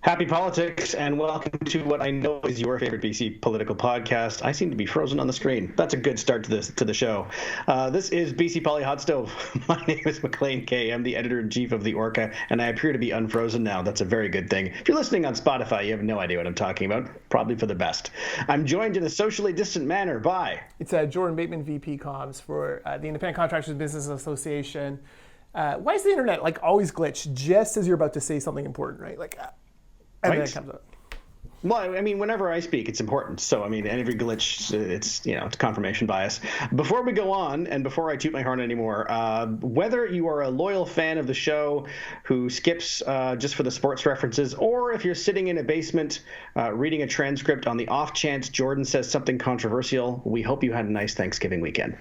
Happy politics, and welcome to what I know is your favorite BC political podcast. I seem to be frozen on the screen. That's a good start to the show. This is BC Poly Hot Stove. My name is McLean Kay. I'm the editor-in-chief of the Orca, and I appear to be unfrozen now. That's a very good thing. If you're listening on Spotify, you have no idea what I'm talking about. Probably for the best. I'm joined in a socially distant manner by... It's Jordan Bateman, VP Comms for the Independent Contractors Business Association. Why is the internet always glitch just as you're about to say something important, right? And then it comes up. Well, I mean, whenever I speak, it's important. So, I mean, every glitch, it's confirmation bias. Before we go on, and before I toot my horn anymore, whether you are a loyal fan of the show who skips just for the sports references, or if you're sitting in a basement reading a transcript on the off chance Jordan says something controversial, we hope you had a nice Thanksgiving weekend.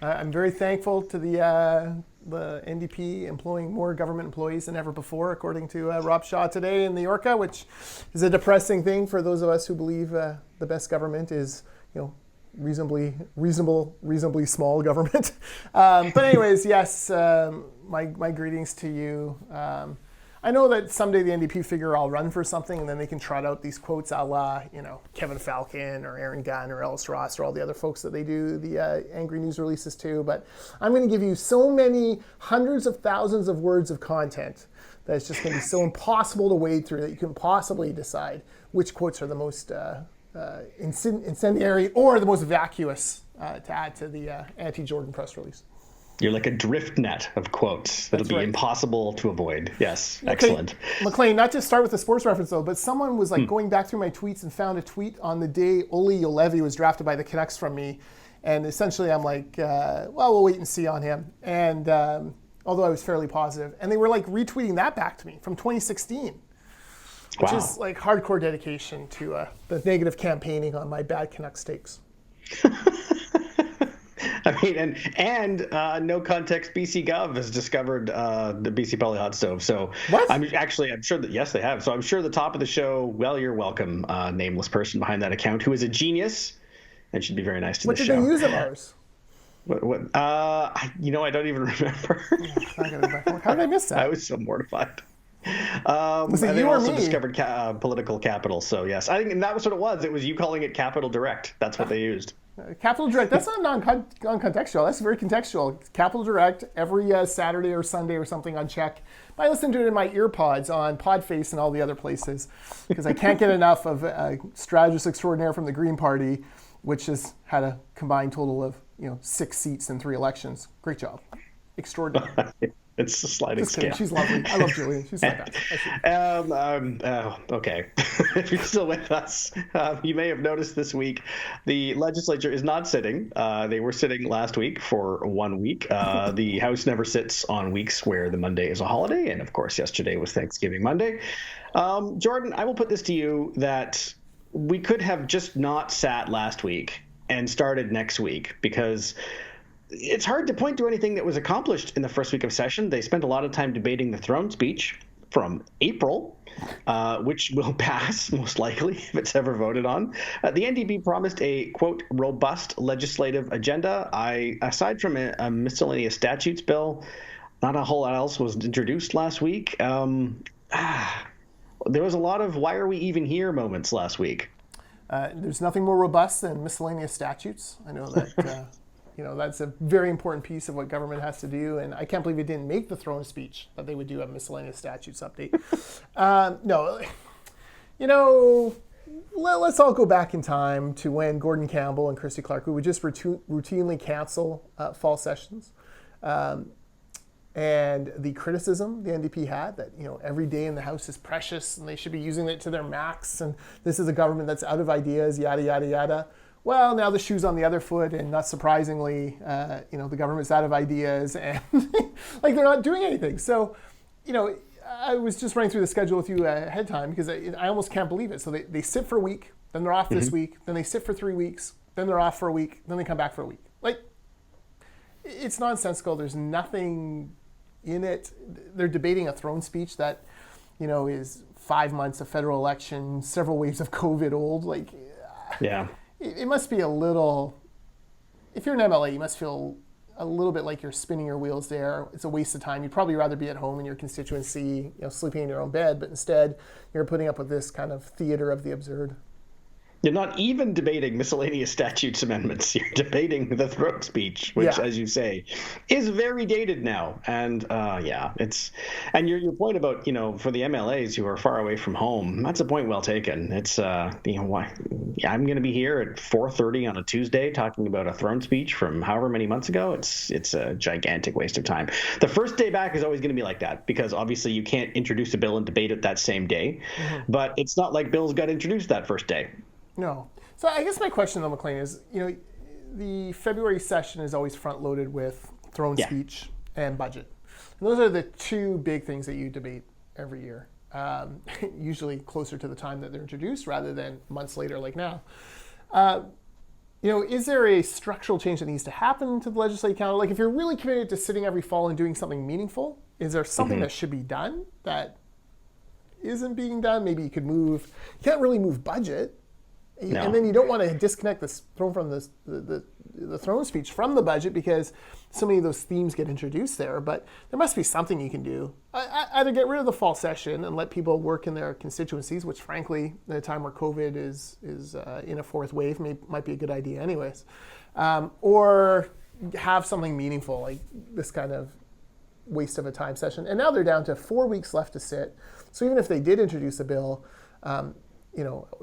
I'm very thankful to the NDP employing more government employees than ever before, according to Rob Shaw today in the Orca, which is a depressing thing for those of us who believe the best government is, reasonably small government. But anyways, yes, my greetings to you. I know that someday the NDP figure I'll run for something, and then they can trot out these quotes a la, Kevin Falcon or Aaron Gunn or Ellis Ross or all the other folks that they do the angry news releases to. But I'm going to give you so many hundreds of thousands of words of content that it's just going to be so impossible to wade through that you can possibly decide which quotes are the most incendiary or the most vacuous to add to the anti-Jordan press release. You're like a drift net of quotes that'll be impossible to avoid. Yes, okay. Excellent. McLean, not to start with the sports reference though, but someone was going back through my tweets and found a tweet on the day Ole Juolevi was drafted by the Canucks from me. And essentially I'm like, well, we'll wait and see on him. And although I was fairly positive. And they were retweeting that back to me from 2016. Which is hardcore dedication to the negative campaigning on my bad Canucks takes. I mean, and no context BC Gov has discovered the BC Poly Hot Stove. So what? I'm sure that, yes, they have. So I'm sure the top of the show, well, you're welcome, nameless person behind that account who is a genius and should be very nice to the show. What did they use of ours? I don't even remember. How did I miss that? I was so mortified. Was it and you they or also me? discovered political capital. So yes, I think that was what it was. It was you calling it Capital Direct. That's what they used. Capital Direct, that's not non-contextual. That's very contextual. Capital Direct, every Saturday or Sunday or something on Check. I listen to it in my ear pods on Podface and all the other places because I can't get enough of Strategist Extraordinaire from the Green Party, which has had a combined total of 6 seats in 3 elections. Great job. Extraordinary. It's a sliding scale. She's lovely. I love Julie. She's fantastic. Okay. If you're still with us, you may have noticed this week the legislature is not sitting. They were sitting last week for 1 week. The House never sits on weeks where the Monday is a holiday. And of course, yesterday was Thanksgiving Monday. Jordan, I will put this to you that we could have just not sat last week and started next week because it's hard to point to anything that was accomplished in the first week of session. They spent a lot of time debating the throne speech from April, which will pass most likely if it's ever voted on. The NDP promised a, quote, robust legislative agenda. Aside from a miscellaneous statutes bill, not a whole lot else was introduced last week. There was a lot of why are we even here moments last week. There's nothing more robust than miscellaneous statutes. I know that... that's a very important piece of what government has to do. And I can't believe it didn't make the throne speech that they would do a miscellaneous statutes update. Let's all go back in time to when Gordon Campbell and Christy Clark, who would just routinely cancel fall sessions. And the criticism the NDP had that, every day in the House is precious and they should be using it to their max. And this is a government that's out of ideas, yada, yada, yada. Well, now the shoe's on the other foot, and not surprisingly, the government's out of ideas, and they're not doing anything. So, I was just running through the schedule with you ahead of time because I almost can't believe it. So they sit for a week, then they're off this week, then they sit for 3 weeks, then they're off for a week, then they come back for a week. It's nonsensical. There's nothing in it. They're debating a throne speech that, is 5 months of federal election, several waves of COVID old. Yeah. It must be a little, if you're an MLA, you must feel a little bit like you're spinning your wheels there. It's a waste of time. You'd probably rather be at home in your constituency, sleeping in your own bed, but instead you're putting up with this kind of theater of the absurd. You're not even debating miscellaneous statutes amendments. You're debating the throne speech, which, as you say, is very dated now. And and your point about, for the MLAs who are far away from home, that's a point well taken. It's why I'm going to be here at 4:30 on a Tuesday talking about a throne speech from however many months ago. It's a gigantic waste of time. The first day back is always going to be like that because obviously you can't introduce a bill and debate it that same day. Mm-hmm. But it's not like bills got introduced that first day. No. So I guess my question, though, McLean, is, the February session is always front-loaded with throne speech and budget. And those are the two big things that you debate every year, usually closer to the time that they're introduced rather than months later like now. Is there a structural change that needs to happen to the legislative calendar? Like, if you're really committed to sitting every fall and doing something meaningful, is there something that should be done that isn't being done? Maybe you can't really move budget. No. And then you don't want to disconnect the throne from the throne speech from the budget because so many of those themes get introduced there. But there must be something you can do. Either get rid of the fall session and let people work in their constituencies, which frankly, at a time where COVID is in a fourth wave, might be a good idea anyways. Or have something meaningful like this kind of waste of a time session. And now they're down to 4 weeks left to sit. So even if they did introduce a bill,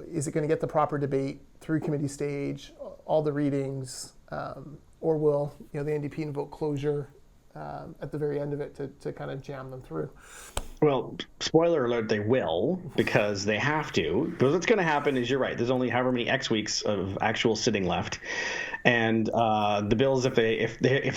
is it going to get the proper debate through committee stage, all the readings, or will the NDP invoke closure at the very end of it to kind of jam them through? Well, spoiler alert, they will, because they have to. Because what's going to happen is, you're right, there's only however many X weeks of actual sitting left. And the bills, if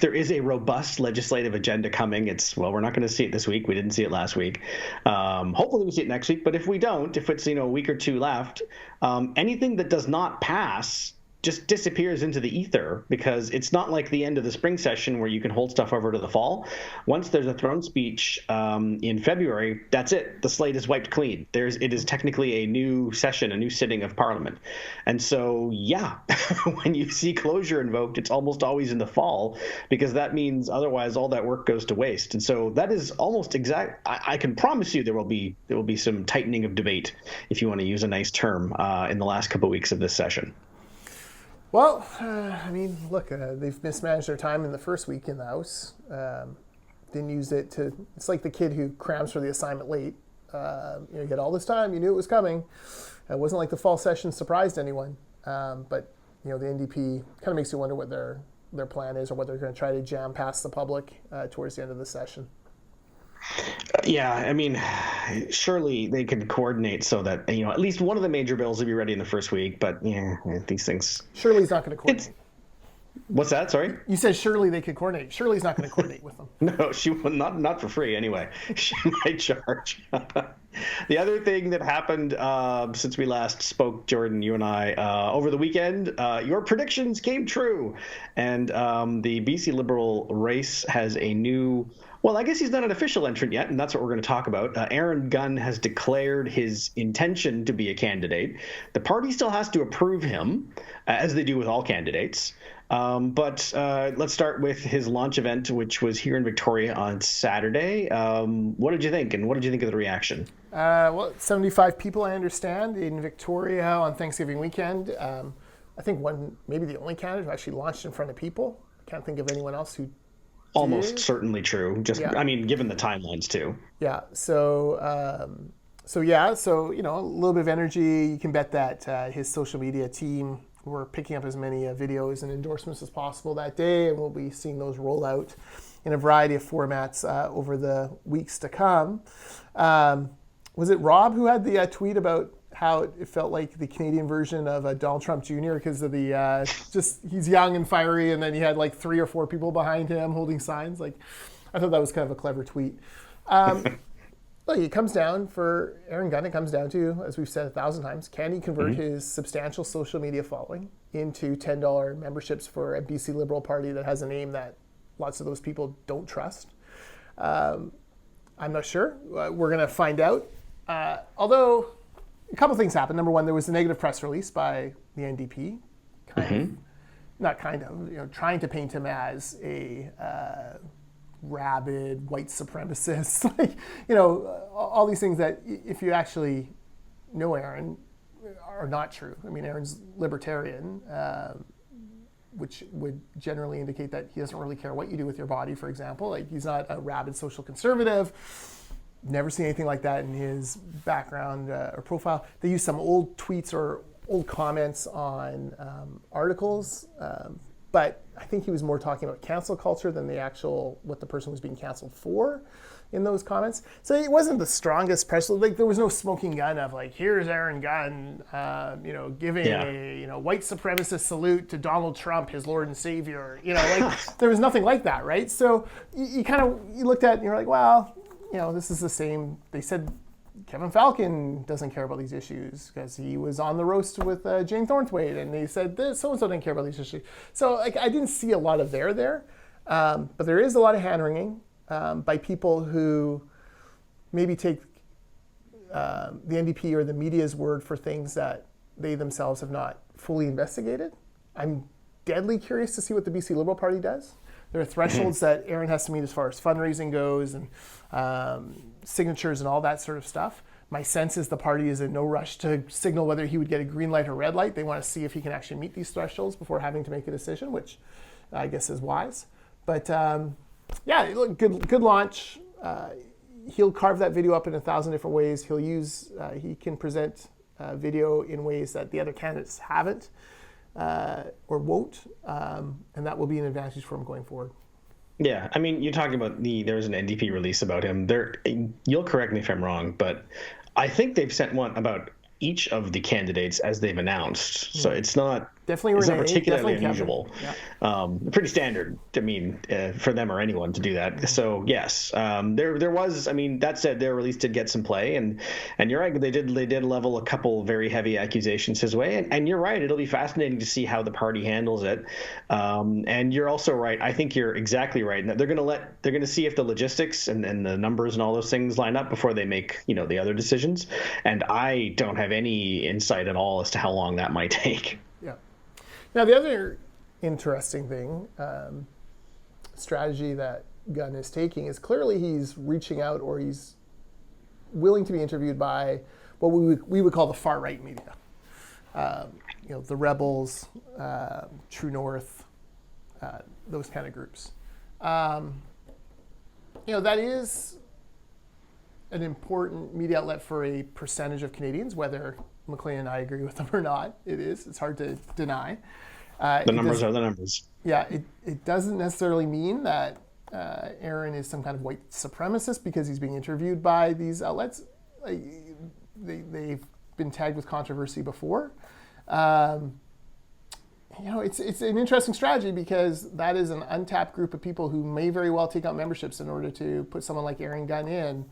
there is a robust legislative agenda coming, we're not going to see it this week. We didn't see it last week. Hopefully we see it next week. But if we don't, if it's a week or two left, anything that does not pass just disappears into the ether, because it's not like the end of the spring session where you can hold stuff over to the fall. Once there's a throne speech in February, that's it. The slate is wiped clean. It is technically a new session, a new sitting of Parliament. And so, when you see closure invoked, it's almost always in the fall, because that means otherwise all that work goes to waste. And so that is almost exact. I can promise you there will be some tightening of debate, if you want to use a nice term, in the last couple of weeks of this session. Well, look, they've mismanaged their time in the first week in the House. Didn't use it to. It's like the kid who crams for the assignment late. You had all this time, you knew it was coming. It wasn't like the fall session surprised anyone. But the NDP kind of makes you wonder what their plan is, or what they're going to try to jam past the public towards the end of the session. Yeah, surely they could coordinate so that at least one of the major bills will be ready in the first week. But these things. Shirley's not going to coordinate. What's that? Sorry? You said surely they could coordinate. Shirley's not going to coordinate with them. No, she will not for free anyway. She might charge. The other thing that happened since we last spoke, Jordan, you and I, over the weekend, your predictions came true. And the BC Liberal race has a new... Well, I guess he's not an official entrant yet, and that's what we're going to talk about. Aaron Gunn has declared his intention to be a candidate. The party still has to approve him, as they do with all candidates. But let's start with his launch event, which was here in Victoria on Saturday. What did you think, and what did you think of the reaction? 75 people, I understand, in Victoria on Thanksgiving weekend. I think maybe the only candidate who actually launched in front of people. I can't think of anyone else who Almost certainly true. Given the timelines too. Yeah. So a little bit of energy. You can bet that his social media team were picking up as many videos and endorsements as possible that day, and we'll be seeing those roll out in a variety of formats over the weeks to come. Was it Rob who had the tweet about how it felt like the Canadian version of Donald Trump Jr. because of the he's young and fiery, and then he had like 3 or 4 people behind him holding signs. I thought that was kind of a clever tweet. Look, it comes down for Aaron Gunn. It comes down to, as we've said 1,000 times, can he convert his substantial social media following into $10 memberships for a BC Liberal Party that has a name that lots of those people don't trust? I'm not sure. We're going to find out. Although a couple things happened. Number one, there was a negative press release by the NDP, kind of not kind of, trying to paint him as a rabid white supremacist, like, all these things that if you actually know Aaron are not true. I mean, Aaron's libertarian, which would generally indicate that he doesn't really care what you do with your body, for example. Like, he's not a rabid social conservative. Never seen anything like that in his background or profile. They use some old tweets or old comments on articles, but I think he was more talking about cancel culture than the actual what the person was being canceled for in those comments. So it wasn't the strongest press. Like, there was no smoking gun of like, here's Aaron Gunn, giving a white supremacist salute to Donald Trump, his Lord and Savior. Like there was nothing like that, right? So you looked at it and you're like, well, this is the same. They said Kevin Falcon doesn't care about these issues because he was on the roast with Jane Thornthwaite, and they said this so-and-so didn't care about these issues. So like, I didn't see a lot of there, but there is a lot of hand-wringing by people who maybe take the NDP or the media's word for things that they themselves have not fully investigated. I'm deadly curious to see what the BC Liberal Party does. There are thresholds that Aaron has to meet as far as fundraising goes and signatures and all that sort of stuff. My sense is the party is in no rush to signal whether he would get a green light or red light. They want to see if he can actually meet these thresholds before having to make a decision, which I guess is wise. But look, good launch. He'll carve that video up in 1,000 different ways. He can present video in ways that the other candidates haven't. Or won't, and that will be an advantage for him going forward. Yeah, I mean, you're talking about there was an NDP release about him. You'll correct me if I'm wrong, but I think they've sent one about each of the candidates as they've announced. So it's not particularly unusual. Yeah. Pretty standard, I mean, for them or anyone to do that. So yes, there was. I mean, that said, their release did get some play, and you're right. They did level a couple very heavy accusations his way, and you're right. It'll be fascinating to see how the party handles it. And you're also right. I think you're exactly right. They're going to see if the logistics and the numbers and all those things line up before they make the other decisions. And I don't have any insight at all as to how long that might take. Yeah. Now, the other interesting thing, strategy that Gunn is taking is clearly he's reaching out, or he's willing to be interviewed by what we would call the far right media. The Rebels, True North, those kind of groups. That is an important media outlet for a percentage of Canadians, whether McLean and I agree with them or not. It is. It's hard to deny. The numbers are the numbers. Yeah, it doesn't necessarily mean that Aaron is some kind of white supremacist because he's being interviewed by these outlets. They've been tagged with controversy before. It's an interesting strategy because that is an untapped group of people who may very well take out memberships in order to put someone like Aaron Gunn in.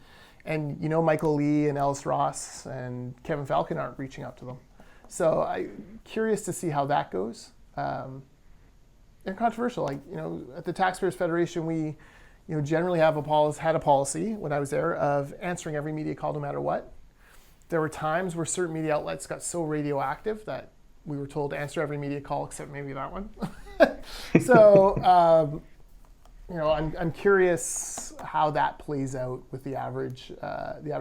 And Michael Lee and Ellis Ross and Kevin Falcon aren't reaching out to them. So I'm curious to see how that goes. They're controversial. At the Taxpayers Federation, we generally had a policy when I was there of answering every media call no matter what. There were times where certain media outlets got so radioactive that we were told to answer every media call except maybe that one. So I'm curious how that plays out with the average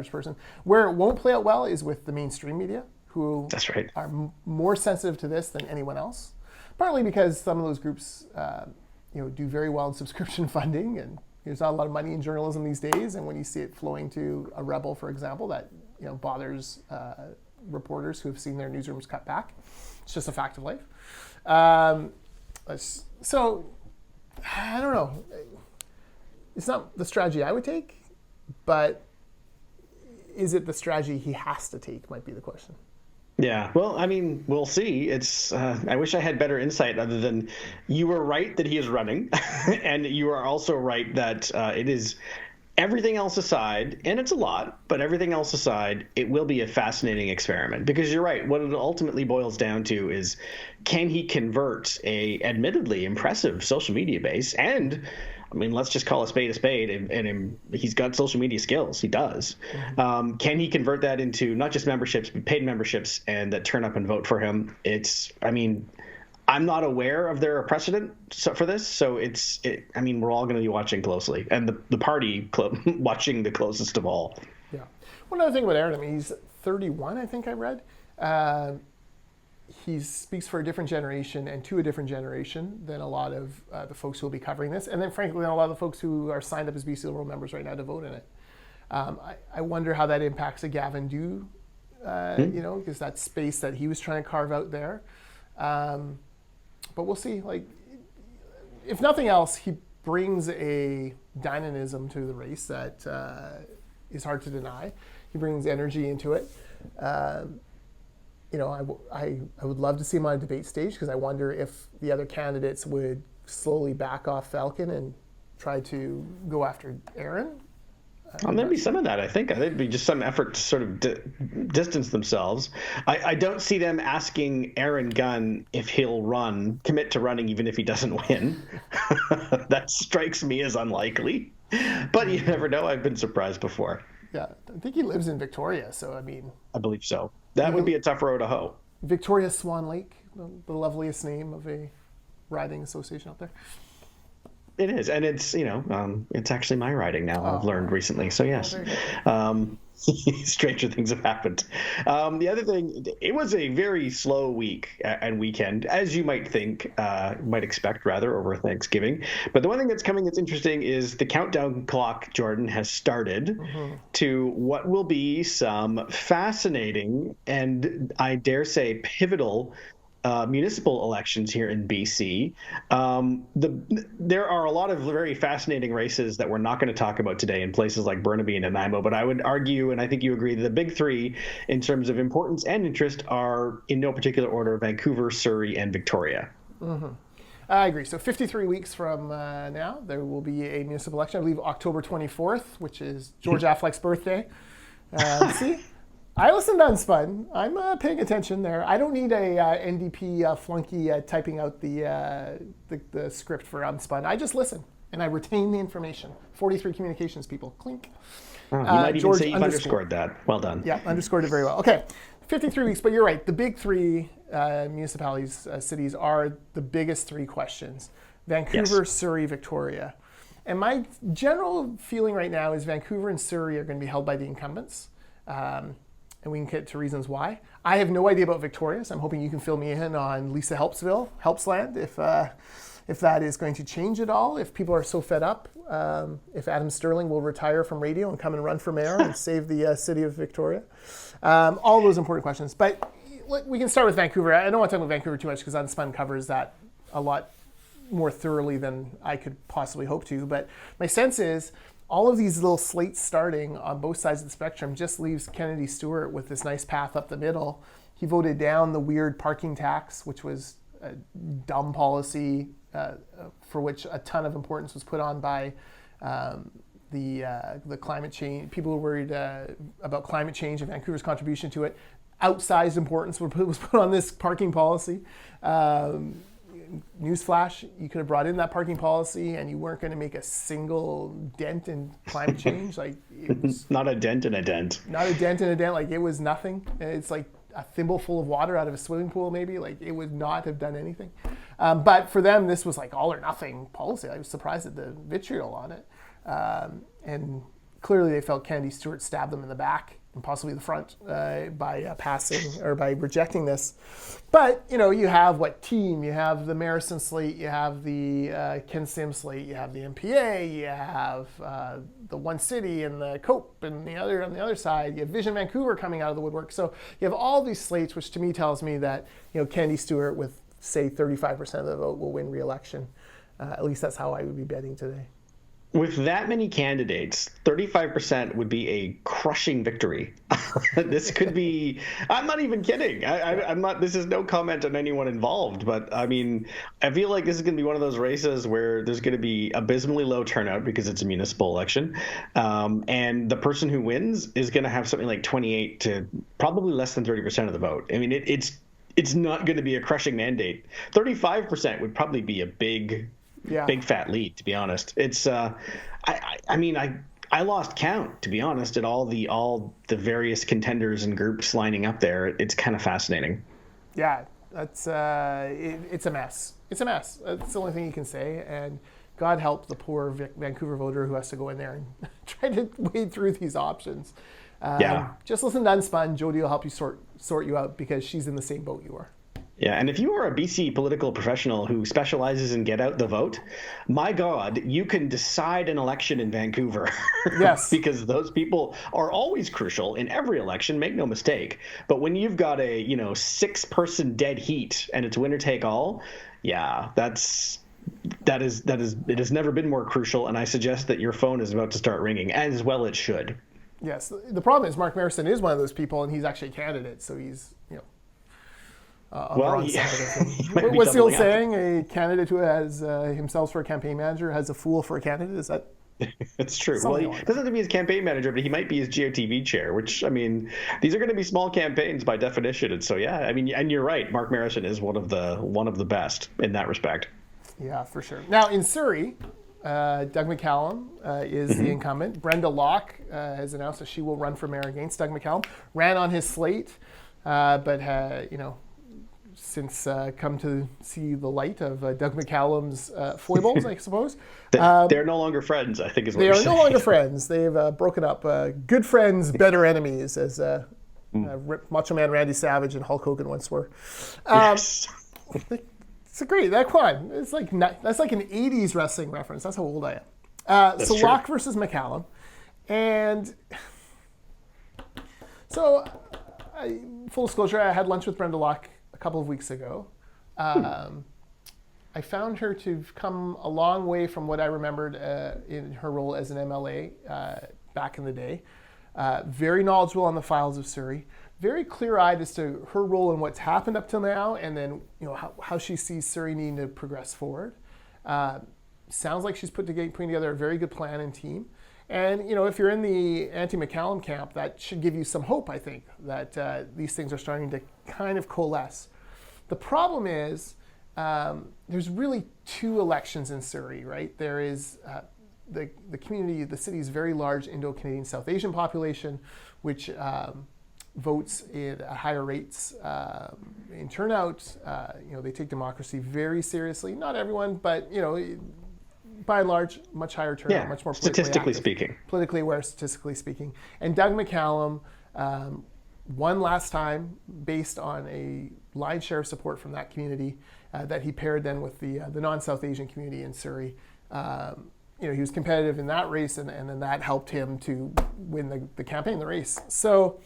person. Where it won't play out well is with the mainstream media, who That's right. are more sensitive to this than anyone else. Partly because some of those groups, do very well in subscription funding, and there's not a lot of money in journalism these days. And when you see it flowing to a Rebel, for example, that bothers reporters who have seen their newsrooms cut back. It's just a fact of life. So I don't know. It's not the strategy I would take, but is it the strategy he has to take might be the question. Yeah, well, I mean, we'll see. I wish I had better insight other than you were right that he is running, and you are also right that it is everything else aside, and it's a lot, but everything else aside, it will be a fascinating experiment because you're right. What it ultimately boils down to is, can he convert a admittedly impressive social media base? And I mean, let's just call a spade, and he's got social media skills. He does. Mm-hmm. Can he convert that into not just memberships, but paid memberships, and that turn up and vote for him? I'm not aware of their precedent for this, so I mean, we're all going to be watching closely, and the party watching the closest of all. Yeah. One other thing about Aaron, I mean, he's 31, I think I read. He speaks for a different generation and to a different generation than a lot of the folks who will be covering this, and then frankly, than a lot of the folks who are signed up as BC Liberal members right now to vote in it. I wonder how that impacts a Gavin Dew, because that space that he was trying to carve out there. But we'll see. Like, if nothing else, he brings a dynamism to the race that is hard to deny. He brings energy into it. I would love to see him on a debate stage, because I wonder if the other candidates would slowly back off Falcon and try to go after Aaron. Well, there'd be some of that, I think. There'd be just some effort to sort of distance themselves. I don't see them asking Aaron Gunn if he'll commit to running even if he doesn't win. That strikes me as unlikely. But you never know. I've been surprised before. Yeah, I think he lives in Victoria, so I mean... I believe so. That would be a tough row to hoe. Victoria Swan Lake, the loveliest name of a riding association out there. It is, and it's it's actually my riding now. I've learned recently, so yes. Stranger things have happened. The other thing, it was a very slow week and weekend, as you might expect rather, over Thanksgiving. But the one thing that's interesting is the countdown clock, Jordan, has started to what will be some fascinating and, I dare say, pivotal municipal elections here in BC. There are a lot of very fascinating races that we're not going to talk about today in places like Burnaby and Nanaimo, but I would argue, and I think you agree, that the big three in terms of importance and interest are, in no particular order, Vancouver, Surrey, and Victoria. I agree. So 53 weeks from now, there will be a municipal election. I believe October 24th, which is George Affleck's birthday. See? I listen to Unspun. I'm paying attention there. I don't need a NDP flunky typing out the script for Unspun. I just listen, and I retain the information. 43 communications people. Clink. Oh, you might even say you've underscored that. Well done. Yeah, underscored it very well. Okay, 53 weeks, but you're right. The big three municipalities, cities are the biggest three questions. Vancouver, yes. Surrey, Victoria. And my general feeling right now is Vancouver and Surrey are going to be held by the incumbents. And we can get to reasons why. I have no idea about Victoria, so I'm hoping you can fill me in on Lisa Helpsland, if that is going to change at all, if people are so fed up, if Adam Sterling will retire from radio and come and run for mayor and save the city of Victoria. All those important questions. But we can start with Vancouver. I don't want to talk about Vancouver too much because Unspun covers that a lot more thoroughly than I could possibly hope to. But my sense is, all of these little slates starting on both sides of the spectrum just leaves Kennedy Stewart with this nice path up the middle. He voted down the weird parking tax, which was a dumb policy for which a ton of importance was put on by the climate change. People were worried about climate change and Vancouver's contribution to it. Outsized importance was put on this parking policy. Newsflash, you could have brought in that parking policy and you weren't going to make a single dent in climate change. Like, it was not a dent in a dent. Not a dent in a dent. Like, it was nothing. It's like a thimble full of water out of a swimming pool, maybe. Like, it would not have done anything. But for them, this was like all or nothing policy. I was surprised at the vitriol on it. And clearly they felt Kennedy Stewart stabbed them in the back and possibly the front by passing or by rejecting this. But, you have you have the Marison slate, you have the Ken Sim slate, you have the MPA, you have the One City and the COPE and on the other side, you have Vision Vancouver coming out of the woodwork. So you have all these slates, which to me tells me that, Kennedy Stewart with, say, 35% of the vote will win re-election. At least that's how I would be betting today. With that many candidates, 35% would be a crushing victory. This could be, I'm not even kidding. I'm not, this is no comment on anyone involved, but I mean, I feel like this is going to be one of those races where there's going to be abysmally low turnout because it's a municipal election. And the person who wins is going to have something like 28 to probably less than 30% of the vote. I mean, it's not going to be a crushing mandate. 35% would probably be a big fat lead, to be honest. It's I lost count, to be honest, at all the various contenders and groups lining up there. It's kind of fascinating. Yeah, That's it's a mess. It's a mess. That's the only thing you can say. And God help the poor Vancouver voter who has to go in there and try to wade through these options. Just listen to Unspun. Jody will help you sort you out because she's in the same boat you are. Yeah, and if you are a BC political professional who specializes in get out the vote, my God, you can decide an election in Vancouver. Yes. Because those people are always crucial in every election, make no mistake. But when you've got a, 6-person dead heat and it's winner take all, yeah, it has never been more crucial, and I suggest that your phone is about to start ringing, as well it should. Yes. The problem is Mark Marison is one of those people, and he's actually a candidate, so he's, on the wrong side of it. What's the old saying? A candidate who has himself for a campaign manager has a fool for a candidate? Is that? It's true. Well, he doesn't have to be his campaign manager, but he might be his GOTV chair, which, I mean, these are going to be small campaigns by definition. And so, yeah, I mean, and you're right. Mark Marison is one of the best in that respect. Yeah, for sure. Now, in Surrey, Doug McCallum is the incumbent. Brenda Locke has announced that she will run for mayor against Doug McCallum. Ran on his slate, but since come to see the light of Doug McCallum's foibles, I suppose. They're no longer friends, I think is what they you're are saying. no longer friends. They've broken up. Good friends, better enemies, as Macho Man Randy Savage and Hulk Hogan once were. Yes. It's a great, that one. That's like an 80s wrestling reference. That's how old I am. So true. Locke versus McCallum. And so, full disclosure, I had lunch with Brenda Locke a couple of weeks ago. I found her to have come a long way from what I remembered in her role as an MLA back in the day. Very knowledgeable on the files of Surrey. Very clear-eyed as to her role and what's happened up till now, and then how she sees Surrey needing to progress forward. Sounds like she's putting together a very good plan and team. And if you're in the anti-McCallum camp, that should give you some hope, I think, that these things are starting to kind of coalesce. The problem is there's really two elections in Surrey, right? There is the community, the city's very large Indo-Canadian South Asian population, which votes at higher rates in turnout. They take democracy very seriously. Not everyone, but by and large, much higher turnout, much more statistically speaking. Politically aware, statistically speaking. And Doug McCallum won last time based on a lion's share of support from that community that he paired then with the non-South Asian community in Surrey. He was competitive in that race, and then that helped him to win the campaign, the race. So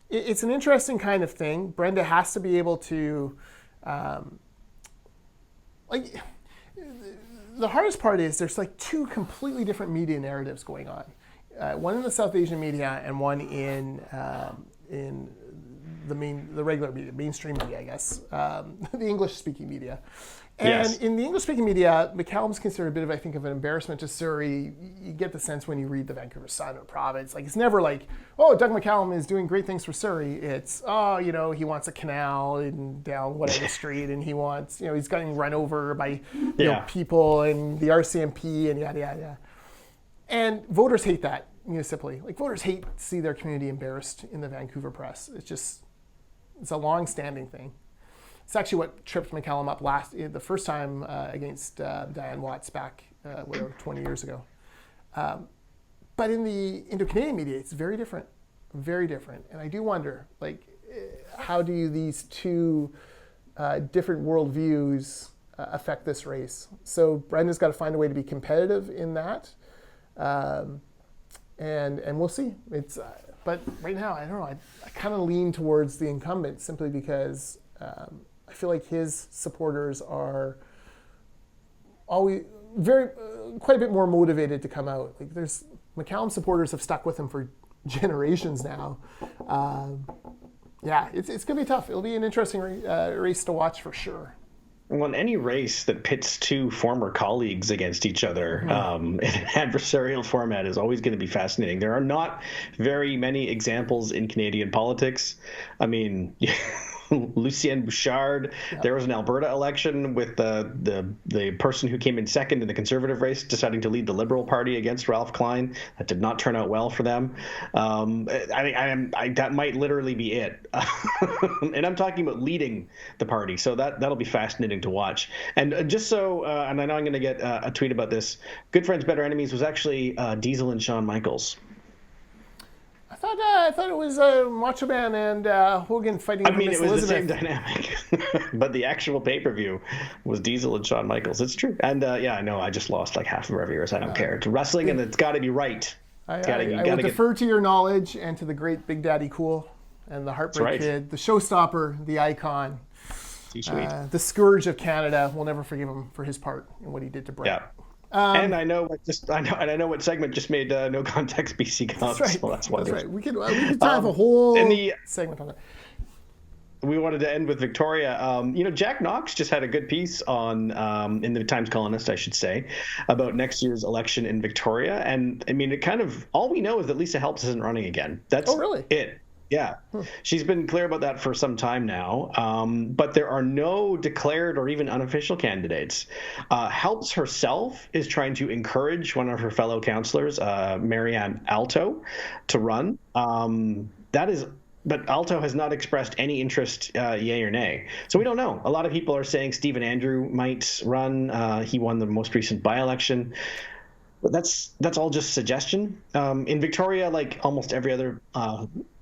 it's an interesting kind of thing. Brenda has to be able to, the hardest part is there's like two completely different media narratives going on. One in the South Asian media and one in the regular media, mainstream media, I guess, the English-speaking media. And in the English-speaking media, McCallum's considered a bit of, I think, of an embarrassment to Surrey. You get the sense when you read the Vancouver Sun or Province, it's never like, oh, Doug McCallum is doing great things for Surrey. It's, he wants a canal down whatever street, and he wants, he's getting run over by people and the RCMP and yada, yada. And voters hate that municipally. Voters hate to see their community embarrassed in the Vancouver press. It's a long-standing thing. It's actually what tripped McCallum up the first time against Diane Watts back 20 years ago. But in the Indo-Canadian media, it's very different, very different. And I do wonder, how do these two different worldviews affect this race? So Brenda's got to find a way to be competitive in that, and we'll see. But right now, I don't know. I kind of lean towards the incumbent simply because. I feel like his supporters are always quite a bit more motivated to come out. There's McCallum supporters have stuck with him for generations now. It's going to be tough. It'll be an interesting race to watch for sure. Well, in any race that pits two former colleagues against each other in an adversarial format is always going to be fascinating. There are not very many examples in Canadian politics. I mean, Lucien Bouchard. Yep. There was an Alberta election with the person who came in second in the Conservative race deciding to lead the Liberal Party against Ralph Klein. That did not turn out well for them. That might literally be it. And I'm talking about leading the party, so that'll be fascinating to watch. And just so, and I know I'm going to get a tweet about this. Good Friends, Better Enemies was actually Diesel and Shawn Michaels. I thought it was Macho Man and Hogan fighting. I mean, it was Elizabeth. The same dynamic, but the actual pay-per-view was Diesel and Shawn Michaels. It's true, and yeah, I know I just lost like half of our viewers. I don't care. It's wrestling, and it's got to be right. I will defer to your knowledge and to the great Big Daddy Cool and the Heartbreak Kid, the showstopper, the icon, the scourge of Canada. We'll never forgive him for his part in what he did to Brett. Yeah. And I know what segment just made No Context BC Cup. That's right. So that's wonderful. That's right. We could have a whole segment on that. We wanted to end with Victoria. Jack Knox just had a good piece on in the Times Colonist, I should say, about next year's election in Victoria. And I mean, it kind of all we know is that Lisa Helps isn't running again. That's really it. Yeah, she's been clear about that for some time now, but there are no declared or even unofficial candidates. Helps herself is trying to encourage one of her fellow councillors, Marianne Alto, to run. But Alto has not expressed any interest, yay or nay. So we don't know. A lot of people are saying Stephen Andrew might run. He won the most recent by-election. But that's all just suggestion. In Victoria, like almost every other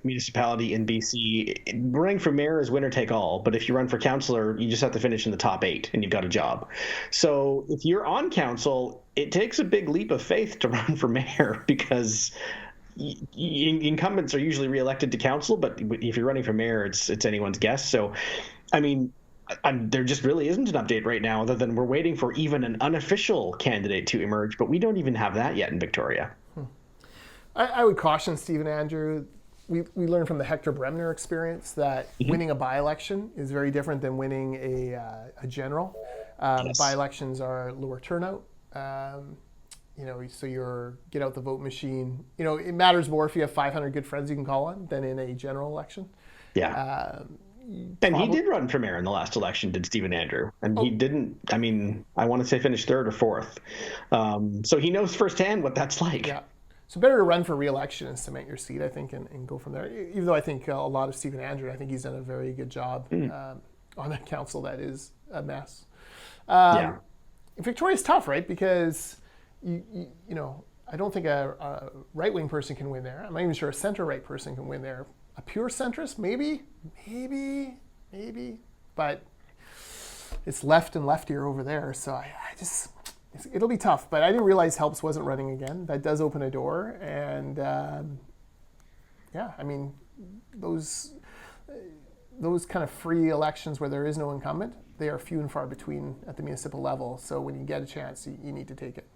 municipality in BC, running for mayor is winner take all. But if you run for councillor, you just have to finish in the top 8 and you've got a job. So if you're on council, it takes a big leap of faith to run for mayor because incumbents are usually reelected to council. But if you're running for mayor, it's anyone's guess. So, I mean, there just really isn't an update right now other than we're waiting for even an unofficial candidate to emerge, but we don't even have that yet in Victoria. I would caution Stephen Andrew. We learned from the Hector Bremner experience that winning a by-election is very different than winning a general. Yes. By-elections are lower turnout. So you're get out the vote machine. It matters more if you have 500 good friends you can call on than in a general election. Yeah. And he did run for mayor in the last election, did Stephen Andrew. And he didn't, I want to say finished 3rd or 4th. So he knows firsthand what that's like. Yeah. So better to run for re-election and cement your seat, I think, and go from there. Even though I think a lot of Stephen Andrew, I think he's done a very good job on a council that is a mess. Victoria's tough, right? Because, I don't think a right-wing person can win there. I'm not even sure a center-right person can win there. A pure centrist, maybe, but it's left and leftier over there. So it'll be tough. But I didn't realize Helps wasn't running again. That does open a door, and those kind of free elections where there is no incumbent, they are few and far between at the municipal level. So when you get a chance, you need to take it.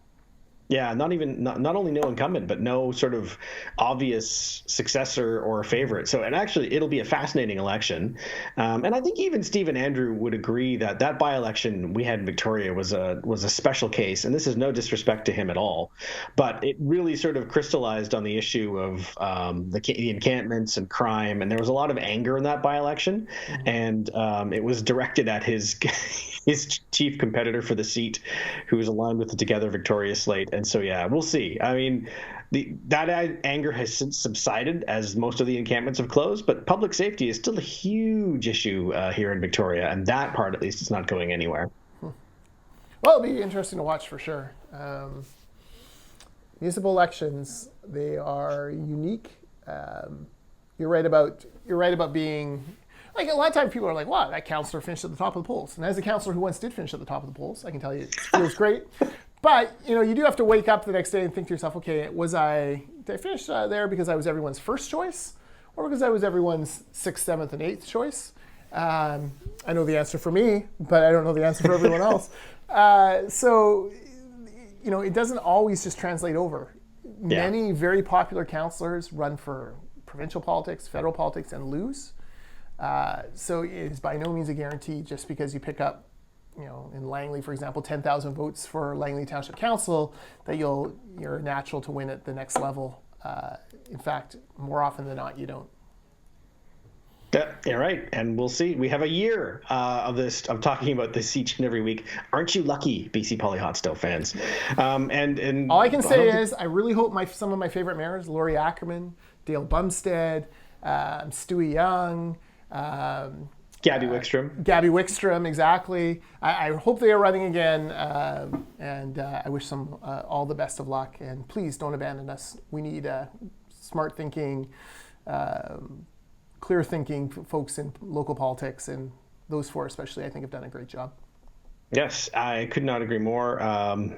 Yeah, not only no incumbent, but no sort of obvious successor or favorite. So, and actually, it'll be a fascinating election. And I think even Stephen Andrew would agree that by-election we had in Victoria was a special case. And this is no disrespect to him at all, but it really sort of crystallized on the issue of the encampments and crime. And there was a lot of anger in that by-election, and it was directed at his chief competitor for the seat, who was aligned with the Together Victoria slate. And so, yeah, we'll see. I mean, that anger has since subsided as most of the encampments have closed, but public safety is still a huge issue here in Victoria, and that part, at least, is not going anywhere. Well, it'll be interesting to watch for sure. Municipal elections, they are unique. You're right about being. Like a lot of times people are like, wow, that councillor finished at the top of the polls. And as a councillor who once did finish at the top of the polls, I can tell you it feels great. But, you do have to wake up the next day and think to yourself, okay, did I finish there because I was everyone's first choice or because I was everyone's 6th, 7th, and 8th choice? I know the answer for me, but I don't know the answer for everyone else. So, it doesn't always just translate over. Yeah. Many very popular councillors run for provincial politics, federal politics, and lose. So it is by no means a guarantee just because you pick up, in Langley, for example, 10,000 votes for Langley Township Council, that you're natural to win at the next level. In fact, more often than not, you don't. Yeah, right. And we'll see. We have a year of talking about this each and every week. Aren't you lucky, BC Poly Hot Stove fans? And all I can say is I really hope some of my favorite mayors, Laurie Ackerman, Dale Bumstead, Stewie Young, Gabby Wickstrom, exactly. I hope they are running again, and I wish them all the best of luck. And please don't abandon us. We need smart thinking, clear thinking folks in local politics, and those four especially, I think, have done a great job. Yes, I could not agree more.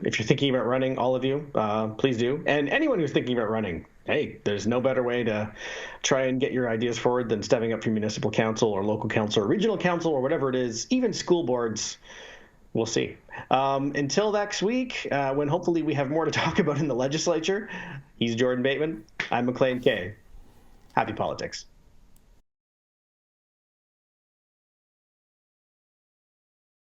If you're thinking about running, all of you, please do. And anyone who's thinking about running, hey, there's no better way to try and get your ideas forward than stepping up for municipal council or local council or regional council or whatever it is, even school boards. We'll see. Until next week, when hopefully we have more to talk about in the legislature, he's Jordan Bateman. I'm McLean Kay. Happy politics.